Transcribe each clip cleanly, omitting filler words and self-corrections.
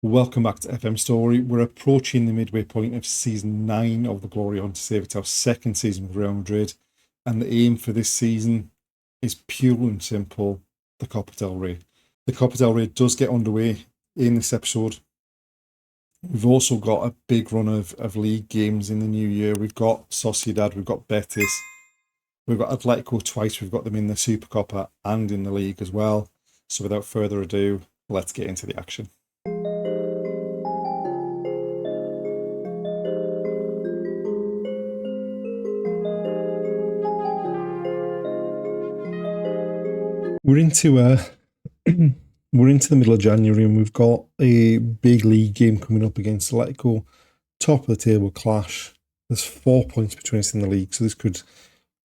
Welcome back to FM Story. We're approaching the midway point of season 9 of the Glory Hunt to Save. It's our second season with Real Madrid, and the aim for this season is pure and simple: the Copa del Rey. The Copa del Rey does get underway in this episode. We've also got a big run of league games in the new year. We've got Sociedad, we've got Betis, we've got Atletico twice. We've got them in the Super Coppa and in the League as well. So without further ado, let's get into the action. We're into we're into the middle of January, and we've got a big league game coming up against Atletico, top of the table clash. There's 4 points between us in the league, so this could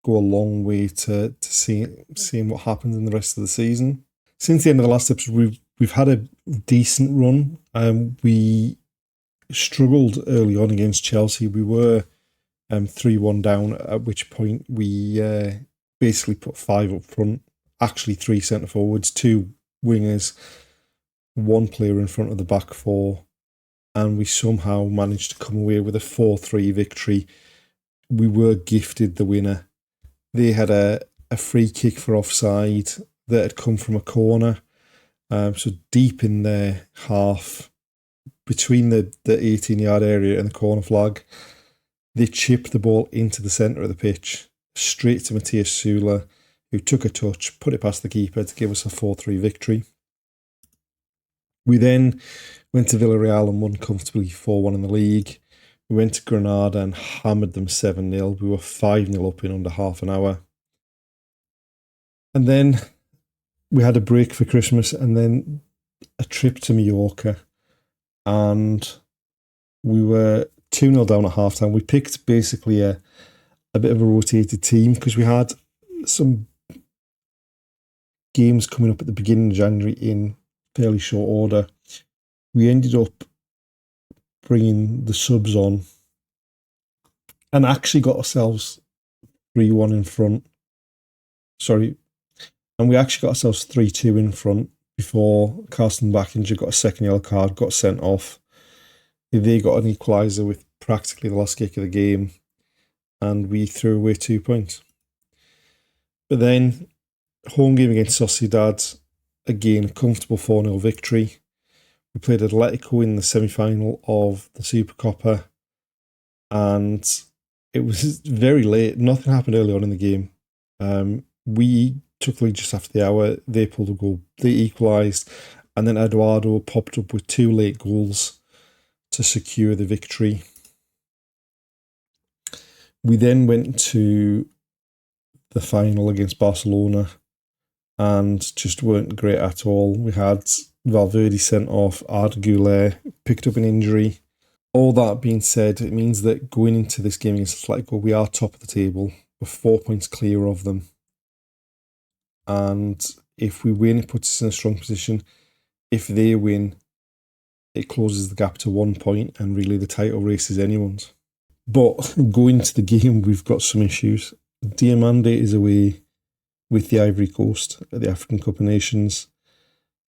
go a long way to seeing what happens in the rest of the season. Since the end of the last episode, we've had a decent run. We struggled early on against Chelsea. We were 3-1 down, at which point we basically put 5 up front. Actually 3 centre forwards, 2 wingers, 1 player in front of the back 4, and we somehow managed to come away with a 4-3 victory. We were gifted the winner. They had a free kick for offside that had come from a corner, so deep in their half, between the 18-yard area and the corner flag. They chipped the ball into the centre of the pitch, straight to Matthias Süle, who took a touch, put it past the keeper to give us a 4-3 victory. We then went to Villarreal and won comfortably 4-1 in the league. We went to Granada and hammered them 7-0. We were 5-0 up in under half an hour. And then we had a break for Christmas and then a trip to Mallorca. And we were 2-0 down at half-time. We picked basically a bit of a rotated team because we had some games coming up at the beginning of January in fairly short order. We ended up bringing the subs on and actually got ourselves 3-1 in front. And we actually got ourselves 3-2 in front before Carsten Backinger got a second yellow card, got sent off. They got an equaliser with practically the last kick of the game, and we threw away 2 points. But then, home game against Sociedad, again, a comfortable 4-0 victory. We played Atletico in the semi-final of the Super Coppa, and it was very late. Nothing happened early on in the game. We took the lead just after the hour. They pulled a goal. They equalised, and then Eduardo popped up with 2 late goals to secure the victory. We then went to the final against Barcelona and just weren't great at all. We had Valverde sent off, Arda Güler picked up an injury. All that being said, it means that going into this game against Atletico, we are top of the table. We're 4 points clear of them. And if we win, it puts us in a strong position. If they win, it closes the gap to 1 point, and really the title race is anyone's. But going to the game, we've got some issues. Diamande is away with the Ivory Coast at the African Cup of Nations.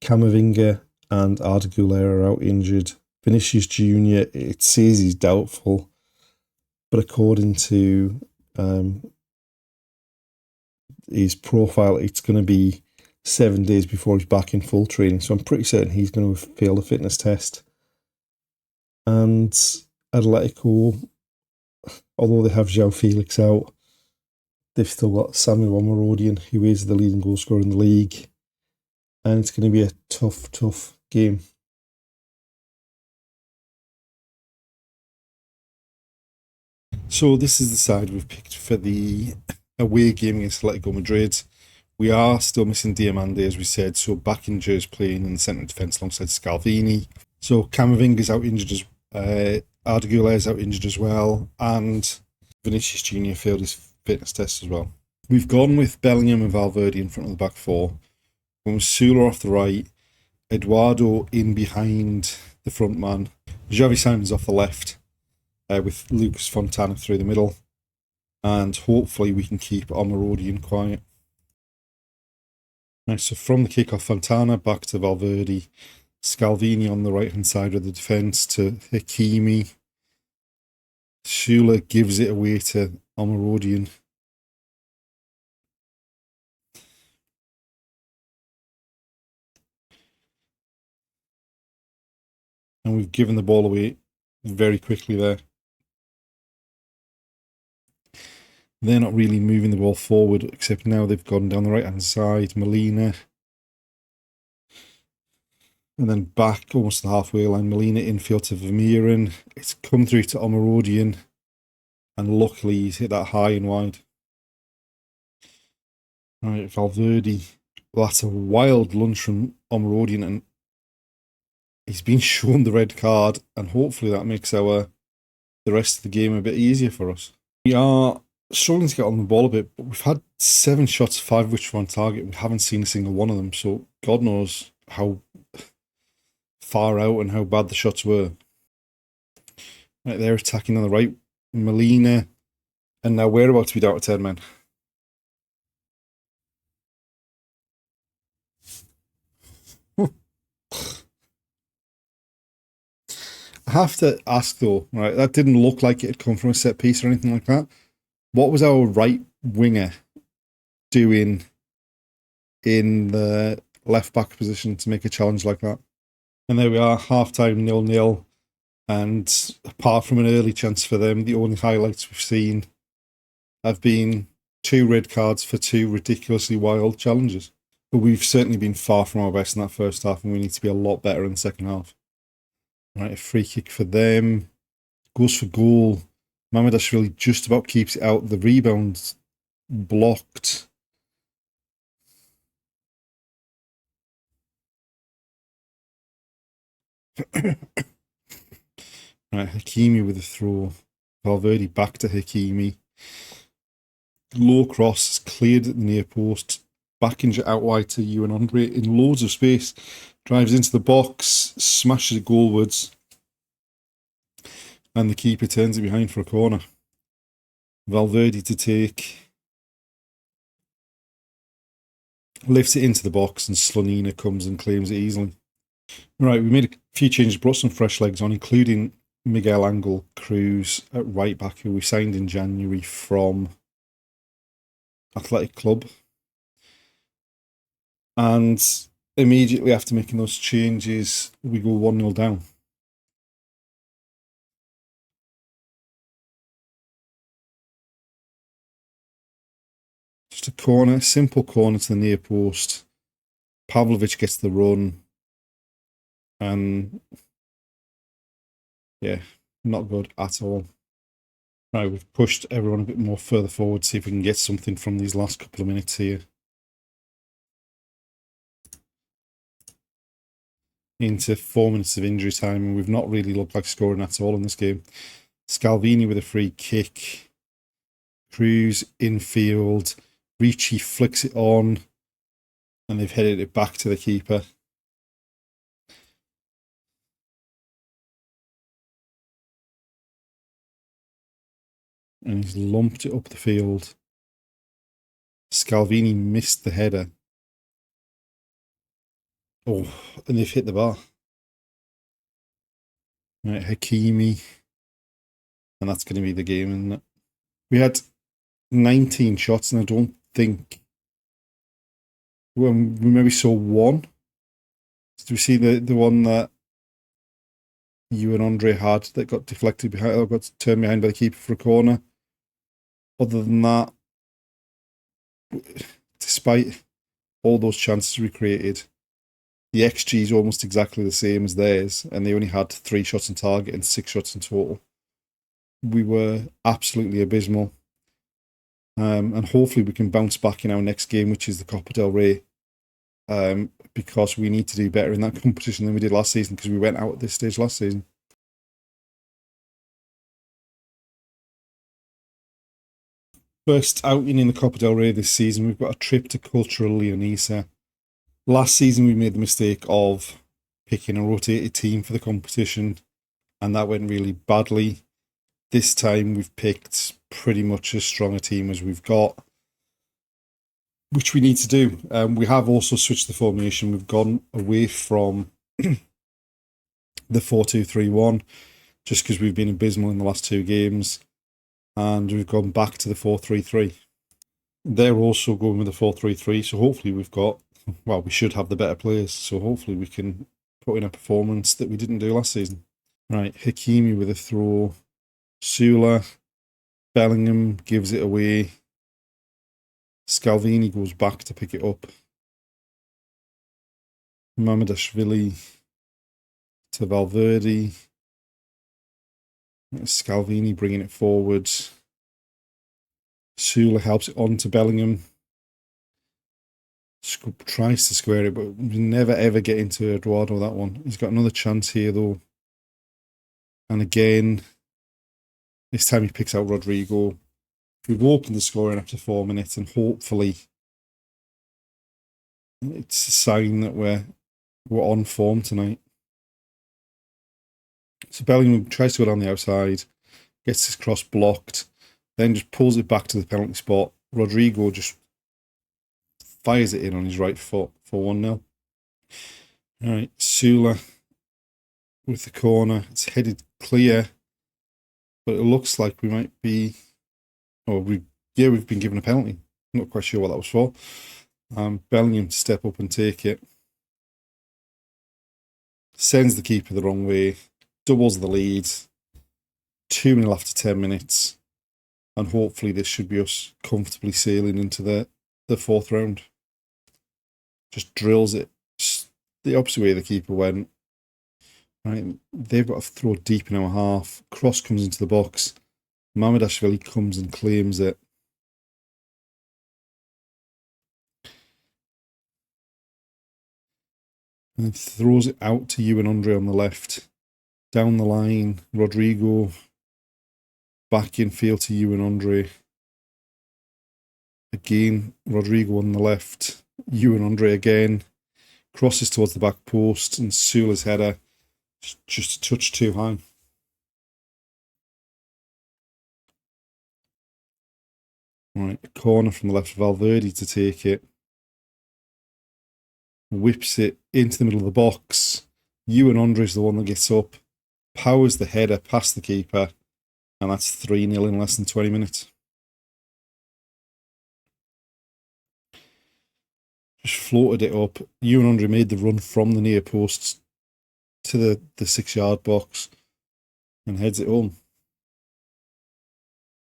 Camavinga and Arda Güler are out injured. Vinicius Jr., it says he's doubtful, but according to his profile, it's going to be 7 days before he's back in full training, so I'm pretty certain he's going to have failed a fitness test. And Atletico, although they have João Felix out, they've still got Samuel Omorodian, who is the leading goal scorer in the league. And it's going to be a tough game. So this is the side we've picked for the away game against Atletico Madrid. We are still missing Diamande, as we said, so Backinger's playing in the centre of defence alongside Scalvini. So Camavinga's out injured, Arda Güler's out injured as well, and Vinicius Jr. failed his fitness test as well. We've gone with Bellingham and Valverde in front of the back 4. When Süle off the right, Eduardo in behind the front man, Xavi Simons off the left, with Lucas Fontana through the middle, and hopefully we can keep Omorodian quiet. Right, so from the kickoff, Fontana back to Valverde, Scalvini on the right-hand side of the defence to Hakimi. Schüller gives it away to Omarodian. And we've given the ball away very quickly there. They're not really moving the ball forward, except now they've gone down the right-hand side. Molina. And then back almost to the halfway line. Molina infield to Vermeeren. It's come through to Omarodian. And luckily he's hit that high and wide. Right, Valverde. Well, that's a wild lunge from Omarodian, and he's been shown the red card, and hopefully that makes the rest of the game a bit easier for us. We are struggling to get on the ball a bit, but we've had 7 shots, 5 of which were on target. We haven't seen a single one of them, so God knows how far out and how bad the shots were. Right, they're attacking on the right. Molina, and now we're about to be down to 10 men. I have to ask though, right, that didn't look like it had come from a set piece or anything like that. What was our right winger doing in the left back position to make a challenge like that? And there we are, half time 0-0. And apart from an early chance for them, the only highlights we've seen have been 2 red cards for 2 ridiculously wild challenges. But we've certainly been far from our best in that first half, and we need to be a lot better in the second half. Right, a free kick for them. Goes for goal. Mamardashvili just about keeps it out. The rebound's blocked. Right, Hakimi with a throw. Valverde back to Hakimi. Low cross, cleared at the near post. Back injured out wide to Ewan Andre in loads of space. Drives into the box, smashes it goalwards. And the keeper turns it behind for a corner. Valverde to take. Lifts it into the box, and Slonina comes and claims it easily. Right, we made a few changes, brought some fresh legs on, including Miguel Angel Cruz at right back, who we signed in January from Athletic Club. And immediately after making those changes, we go 1-0 down. Just a corner, simple corner to the near post. Pavlovic gets the run. And yeah, not good at all. Right, we've pushed everyone a bit more further forward, see if we can get something from these last couple of minutes here. Into 4 minutes of injury time, and we've not really looked like scoring at all in this game. Scalvini with a free kick. Cruz infield. Ricci flicks it on, and they've headed it back to the keeper. And he's lumped it up the field. Scalvini missed the header. Oh, and they've hit the bar. Right, Hakimi. And that's going to be the game, isn't it? We had 19 shots, and I don't think... Well, we maybe saw one. Did we see the one that you and Andre had that got deflected behind, or got turned behind by the keeper for a corner? Other than that, despite all those chances we created, the XG is almost exactly the same as theirs, and they only had 3 shots on target and 6 shots in total. We were absolutely abysmal. And hopefully we can bounce back in our next game, which is the Copa del Rey, because we need to do better in that competition than we did last season, because we went out at this stage last season. First outing in the Copa del Rey this season, we've got a trip to Cultural Leonesa. Last season, we made the mistake of picking a rotated team for the competition, and that went really badly. This time, we've picked pretty much as strong a team as we've got, which we need to do. We have also switched the formation. We've gone away from the 4-2-3-1, just because we've been abysmal in the last 2 games, and we've gone back to the 4-3-3. They're also going with the 4-3-3, so hopefully we should have the better players, so hopefully we can put in a performance that we didn't do last season. Right, Hakimi with a throw, Sula, Bellingham gives it away, Scalvini goes back to pick it up, Mamardashvili to Valverde, Scalvini bringing it forward, Sula helps it on to Bellingham, tries to square it, but we never ever get into Eduardo that one. He's got another chance here though, and again, this time he picks out Rodrigo. We've opened the scoring after 4 minutes, and hopefully it's a sign that we're on form tonight. So Bellingham tries to go down the outside, gets his cross blocked, then just pulls it back to the penalty spot. Rodrigo just fires it in on his right foot for 1-0. All right, Sula with the corner. It's headed clear, but it looks like we might be... we've been given a penalty. I'm not quite sure what that was for. Bellingham to step up and take it. Sends the keeper the wrong way. Doubles the lead. 2-0 after 10 minutes. And hopefully this should be us comfortably sailing into the 4th round. Just drills it just the opposite way the keeper went. Right, they've got to throw deep in our half. Cross comes into the box. Mamardashvili comes and claims it. And throws it out to you and Andre on the left. Down the line, Rodrigo. Back in field to you and Andre. Again, Rodrigo on the left. You and Andre again. Crosses towards the back post, and Sula's header just a touch too high. Right, a corner from the left, Valverde to take it. Whips it into the middle of the box. You and Andre's the one that gets up. Powers the header past the keeper. And that's 3-0 in less than 20 minutes. Just floated it up. You and Andre made the run from the near posts to the 6-yard box and heads it home.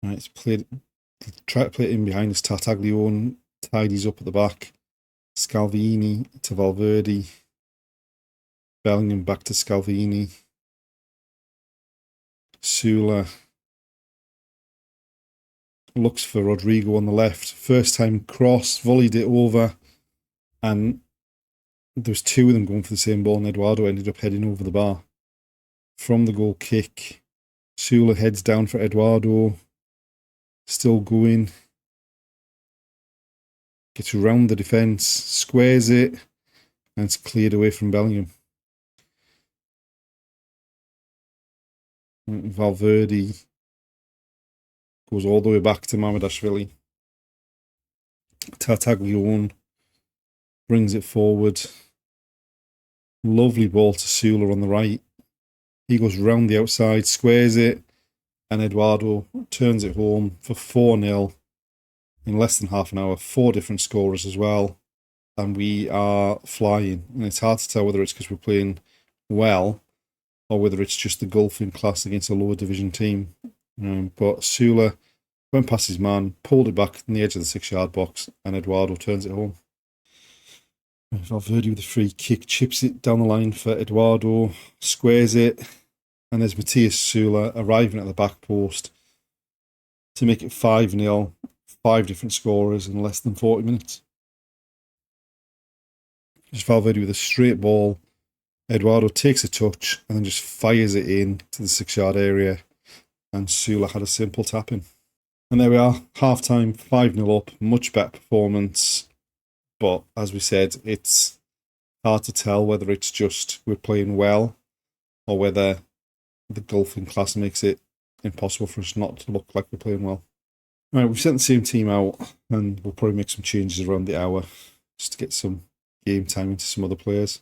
Right, it's played. Try to play it in behind us. Tartaglione tidies up at the back. Scalvini to Valverde. Bellingham back to Scalvini. Sula looks for Rodrigo on the left. First time cross, volleyed it over, and there was 2 of them going for the same ball, and Eduardo ended up heading over the bar. From the goal kick, Sula heads down for Eduardo. Still going. Gets around the defence, squares it, and it's cleared away from Bellingham. Valverde goes all the way back to Mamardashvili. Tartaglione brings it forward. Lovely ball to Sula on the right. He goes round the outside, squares it, and Eduardo turns it home for 4-0 in less than half an hour. 4 different scorers as well. And we are flying. And it's hard to tell whether it's because we're playing well or whether it's just the gulf in class against a lower division team. But Sula went past his man, pulled it back on the edge of the 6-yard box, and Eduardo turns it home. Valverde with a free kick, chips it down the line for Eduardo, squares it, and there's Matthias Sula arriving at the back post to make it 5-0, 5 different scorers in less than 40 minutes. Just Valverde with a straight ball. Eduardo takes a touch and then just fires it in to the 6-yard area, and Sula had a simple tap in. And there we are, half-time, 5-0 up, much better performance. But as we said, it's hard to tell whether it's just we're playing well or whether the gulf in class makes it impossible for us not to look like we're playing well. Right, we've sent the same team out, and we'll probably make some changes around the hour just to get some game time into some other players.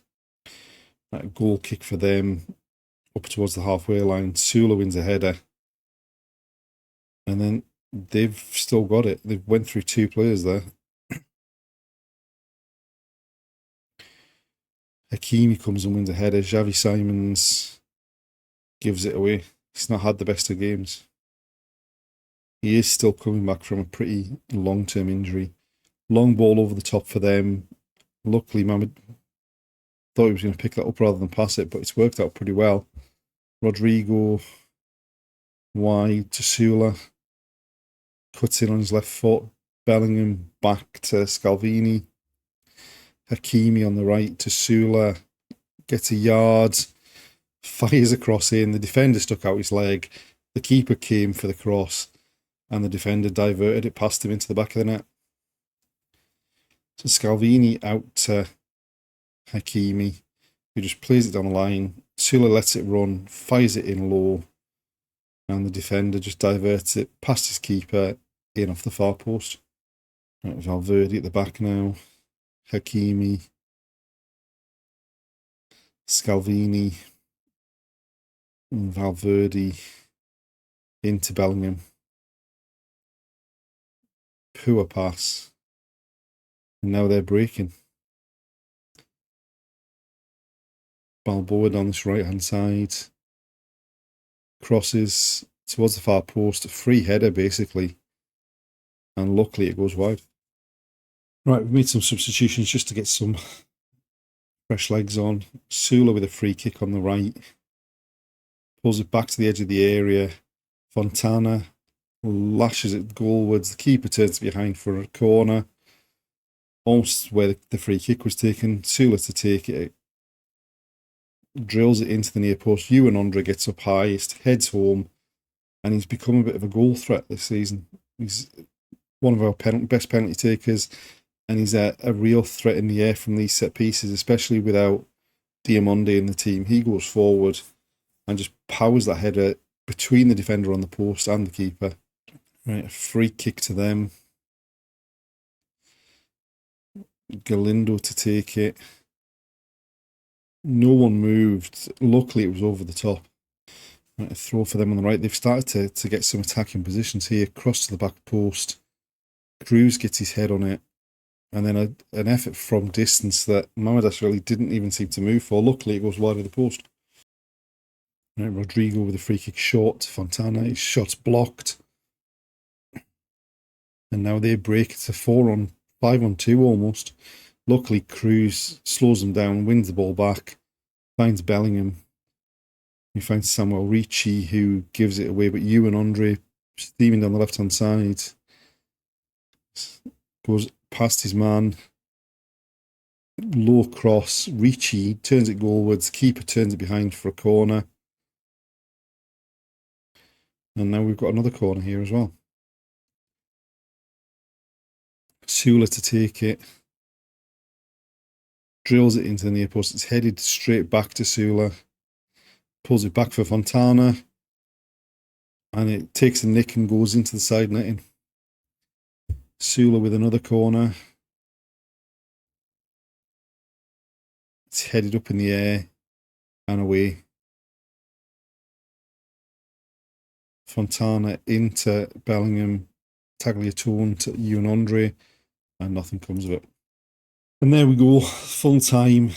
Right, goal kick for them. up towards the halfway line. Sula wins a header. And then they've still got it. They've went through 2 players there. Hakimi comes and wins a header. Xavi Simons gives it away. He's not had the best of games. He is still coming back from a pretty long-term injury. Long ball over the top for them. Luckily, Mohamed thought he was going to pick that up rather than pass it, but it's worked out pretty well. Rodrigo wide to Sula. Cuts in on his left foot. Bellingham back to Scalvini. Hakimi on the right to Sula. Gets a yard. Fires a cross in. The defender stuck out his leg. The keeper came for the cross. And the defender diverted it past him into the back of the net. So Scalvini out to Hakimi, who just plays it down the line. Sula lets it run, fires it in low, and the defender just diverts it past his keeper in off the far post. Right, Valverde at the back now. Hakimi. Scalvini. And Valverde into Bellingham. Poor pass. And now they're breaking. Balboa on this right-hand side. Crosses towards the far post. A free header, basically. And luckily it goes wide. Right, we've made some substitutions just to get some fresh legs on. Sula with a free kick on the right. Pulls it back to the edge of the area. Fontana lashes it goalwards. The keeper turns behind for a corner. Almost where the free kick was taken. Sula to take it. Drills it into the near post. Ewan Andre gets up highest, heads home, and he's become a bit of a goal threat this season. He's one of our best penalty takers, and he's a real threat in the air from these set pieces, especially without Diamonde in the team. He goes forward and just powers that header between the defender on the post and the keeper. Right, a free kick to them. Galindo to take it. No one moved. Luckily, it was over the top. Right, a throw for them on the right. They've started to get some attacking positions here. Cross to the back post. Cruz gets his head on it. And then an effort from distance that Mohamed really didn't even seem to move for. Luckily, it goes wide of the post. Right, Rodrigo with a free kick short to Fontana. His shot's blocked. And now they break. It's a 5-on-2 almost. Luckily, Cruz slows them down, wins the ball back, finds Bellingham. He finds Samuel Ricci, who gives it away, but Ewan Andre, steaming down the left-hand side, goes past his man. Low cross. Ricci turns it goalwards. Keeper turns it behind for a corner. And now we've got another corner here as well. Sula to take it. Drills it into the near post. It's headed straight back to Sula. Pulls it back for Fontana. And it takes a nick and goes into the side netting. Sula with another corner. It's headed up in the air and away. Fontana into Bellingham. Tagliatone to Ewan Andre. And nothing comes of it. And there we go, full time.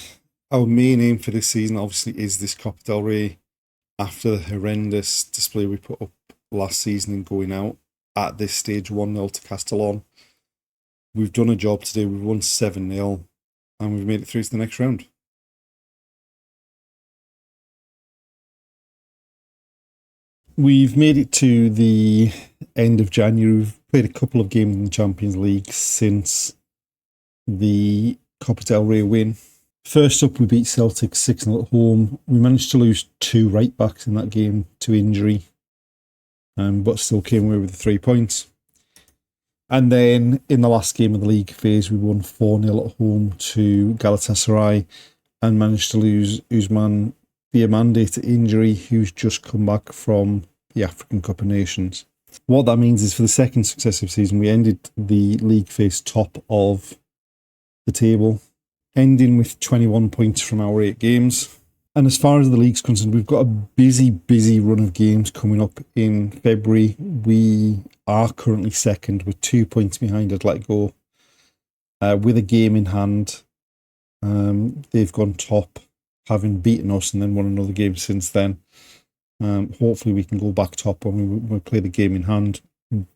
Our main aim for this season obviously is this Copa del Rey. After the horrendous display we put up last season and going out at this stage 1-0 to Castello. We've done a job today. We've won 7-0 and we've made it through to the next round. We've made it to the end of January. We've played a couple of games in the Champions League since the Copa del Rey win. First up, we beat Celtic 6-0 at home. We managed to lose 2 right backs in that game to injury, but still came away with the 3 points. And then in the last game of the league phase, we won 4-0 at home to Galatasaray and managed to lose Ousmane Diomande to injury, who's just come back from the African Cup of Nations. What that means is for the second successive season, we ended the league phase top of the table, ending with 21 points from our 8 games. And as far as the league's concerned, we've got a busy run of games coming up in February. We are currently second with 2 points behind Atletico, with a game in hand. They've gone top, having beaten us and then won another game since then. Hopefully we can go back top when we play the game in hand.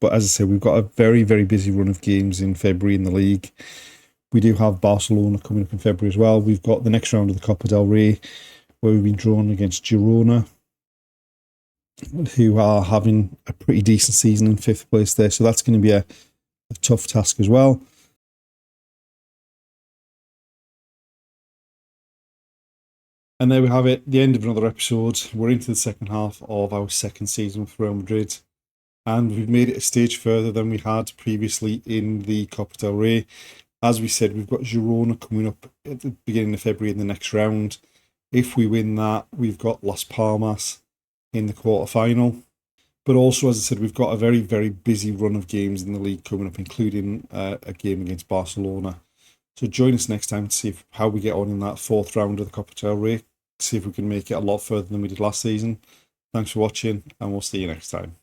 But as I say, we've got a very busy run of games in February in the league. We do have Barcelona coming up in February as well. We've got the next round of the Copa del Rey, where we've been drawn against Girona, who are having a pretty decent season in 5th place there. So that's going to be a tough task as well. And there we have it, the end of another episode. We're into the second half of our second season with Real Madrid. And we've made it a stage further than we had previously in the Copa del Rey. As we said, we've got Girona coming up at the beginning of February in the next round. If we win that, we've got Las Palmas in the quarter-final. But also, as I said, we've got a very busy run of games in the league coming up, including a game against Barcelona. So join us next time to see how we get on in that 4th round of the Copa del Rey. See if we can make it a lot further than we did last season. Thanks for watching, and we'll see you next time.